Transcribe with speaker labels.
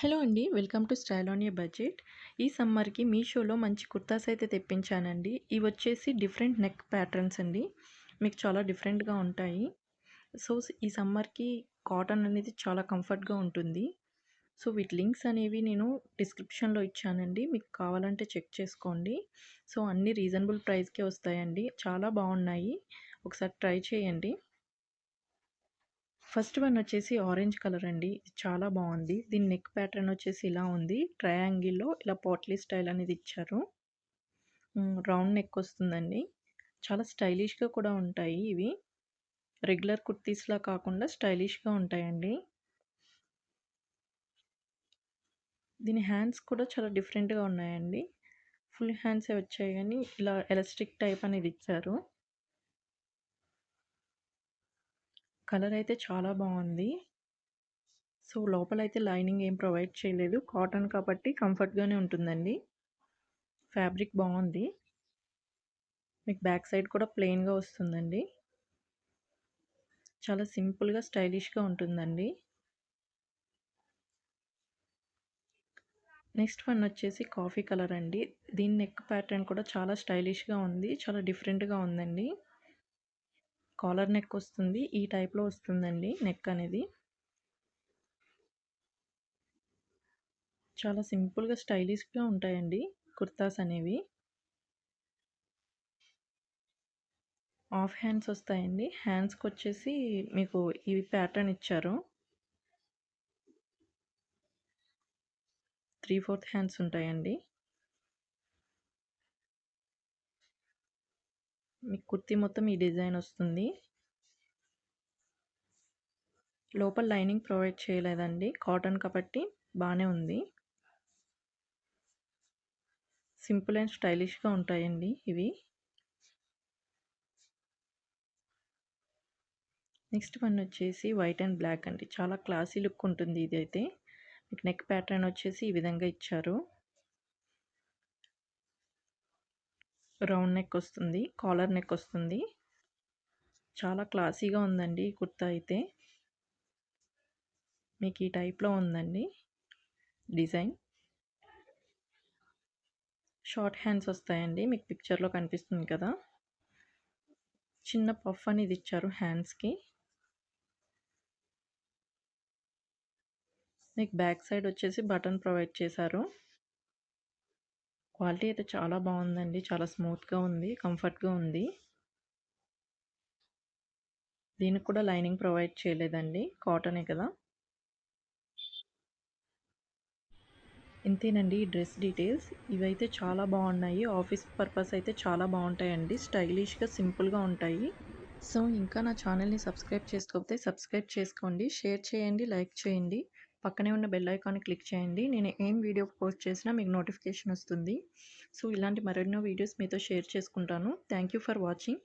Speaker 1: Hello అండి. Welcome to style on a budget. ఈ సమ్మర్‌కి మీషోలో మంచి కుర్తాస్ అయితే తెప్పించానండి. ఇవొచ్చేసి డిఫరెంట్ నెక్ ప్యాటర్న్స్ అండి. మీకు చాలా డిఫరెంట్‌గా ఉంటాయి. ఈ సమ్మర్‌కి కాటన్ అనేది చాలా కంఫర్ట్‌గా ఉంటుంది. వీటి లింక్స్ అనేవి నేను డిస్క్రిప్షన్‌లో ఇచ్చానండి. మీకు కావాలంటే చెక్ చేసుకోండి. అన్నీ రీజనబుల్ ప్రైస్‌కే వస్తాయండి. చాలా బాగున్నాయి. ఒకసారి ట్రై చేయండి. ఫస్ట్ వన్ వచ్చేసి ఆరెంజ్ కలర్ అండి. ఇది చాలా బాగుంది. దీని నెక్ ప్యాటర్న్ వచ్చేసి ఇలా ఉంది. ట్రయాంగిల్‌లో ఇలా పోట్లీ స్టైల్ అనేది ఇచ్చారు. రౌండ్ నెక్ వస్తుందండి. చాలా స్టైలిష్‌గా కూడా ఉంటాయి ఇవి. రెగ్యులర్ కుర్తీస్‌లా కాకుండా స్టైలిష్‌గా ఉంటాయండి. దీని హ్యాండ్స్ కూడా చాలా డిఫరెంట్‌గా ఉన్నాయండి. ఫుల్ హ్యాండ్సే వచ్చాయి గానీ ఇలా ఎలాస్టిక్ టైప్ అనేది ఇచ్చారు. కలర్ అయితే చాలా బాగుంది. లోపలైతే లైనింగ్ ఏం ప్రొవైడ్ చేయలేదు. కాటన్ కాబట్టి కంఫర్ట్‌గానే ఉంటుందండి. ఫ్యాబ్రిక్ బాగుంది. మీకు బ్యాక్ సైడ్ కూడా ప్లెయిన్‌గా వస్తుందండి. చాలా సింపుల్‌గా, స్టైలిష్‌గా ఉంటుందండి. నెక్స్ట్ వన్ వచ్చేసి కాఫీ కలర్ అండి. దీని నెక్ ప్యాటర్న్ కూడా చాలా స్టైలిష్‌గా ఉంది. చాలా డిఫరెంట్‌గా ఉందండి. కాలర్ నెక్ వస్తుంది. ఈ టైప్‌లో వస్తుందండి నెక్ అనేది. చాలా సింపుల్‌గా, స్టైలిష్‌గా ఉంటాయండి కుర్తాస్ అనేవి. హాఫ్ హ్యాండ్స్ వస్తాయండి. హ్యాండ్స్‌కొచ్చేసి మీకు ఈ ప్యాటర్న్ ఇచ్చారు. 3/4 హ్యాండ్స్ ఉంటాయండి. మీకు కుర్తీ మొత్తం ఈ డిజైన్ వస్తుంది. లోపల లైనింగ్ ప్రొవైడ్ చేయలేదండి. కాటన్ కాబట్టి బానే ఉంది. సింపుల్ అండ్ స్టైలిష్‌గా ఉంటాయండి ఇవి. నెక్స్ట్ వన్ వచ్చేసి వైట్ అండ్ బ్లాక్ అండి. చాలా క్లాసీ లుక్ ఉంటుంది ఇదైతే. మీకు నెక్ ప్యాటర్న్ వచ్చేసి ఈ విధంగా ఇచ్చారు. రౌండ్ నెక్ వస్తుంది. కాలర్ నెక్ వస్తుంది. చాలా క్లాసీగా ఉందండి ఈ కుర్తా అయితే. మీకు ఈ టైప్‌లో ఉందండి డిజైన్. షార్ట్ హ్యాండ్స్ వస్తాయండి. మీకు పిక్చర్‌లో కనిపిస్తుంది కదా! చిన్న పఫ్ అనేది ఇచ్చారు హ్యాండ్స్‌కి. మీకు బ్యాక్ సైడ్ వచ్చేసి బటన్ ప్రొవైడ్ చేశారు. క్వాలిటీ అయితే చాలా బాగుందండి. చాలా స్మూత్‌గా ఉంది. కంఫర్ట్‌గా ఉంది. దీనికి కూడా లైనింగ్ ప్రొవైడ్ చేయలేదండి. కాటనే కదా! ఇంతేనండి ఈ డ్రెస్ డీటెయిల్స్. ఇవైతే చాలా బాగున్నాయి. ఆఫీస్ పర్పస్ అయితే చాలా బాగుంటాయండి. స్టైలిష్‌గా, సింపుల్‌గా ఉంటాయి. ఇంకా నా ఛానల్‌ని సబ్స్క్రైబ్ చేసుకోకపోతే సబ్స్క్రైబ్ చేసుకోండి. షేర్ చేయండి, లైక్ చేయండి. పక్కనే ఉన్న బెల్ ఐకాన్ని క్లిక్ చేయండి. నేను ఏం వీడియో పోస్ట్ చేసినా మీకు నోటిఫికేషన్ వస్తుంది. ఇలాంటి మరెన్నో వీడియోస్ మీతో షేర్ చేసుకుంటాను. Thank you for watching.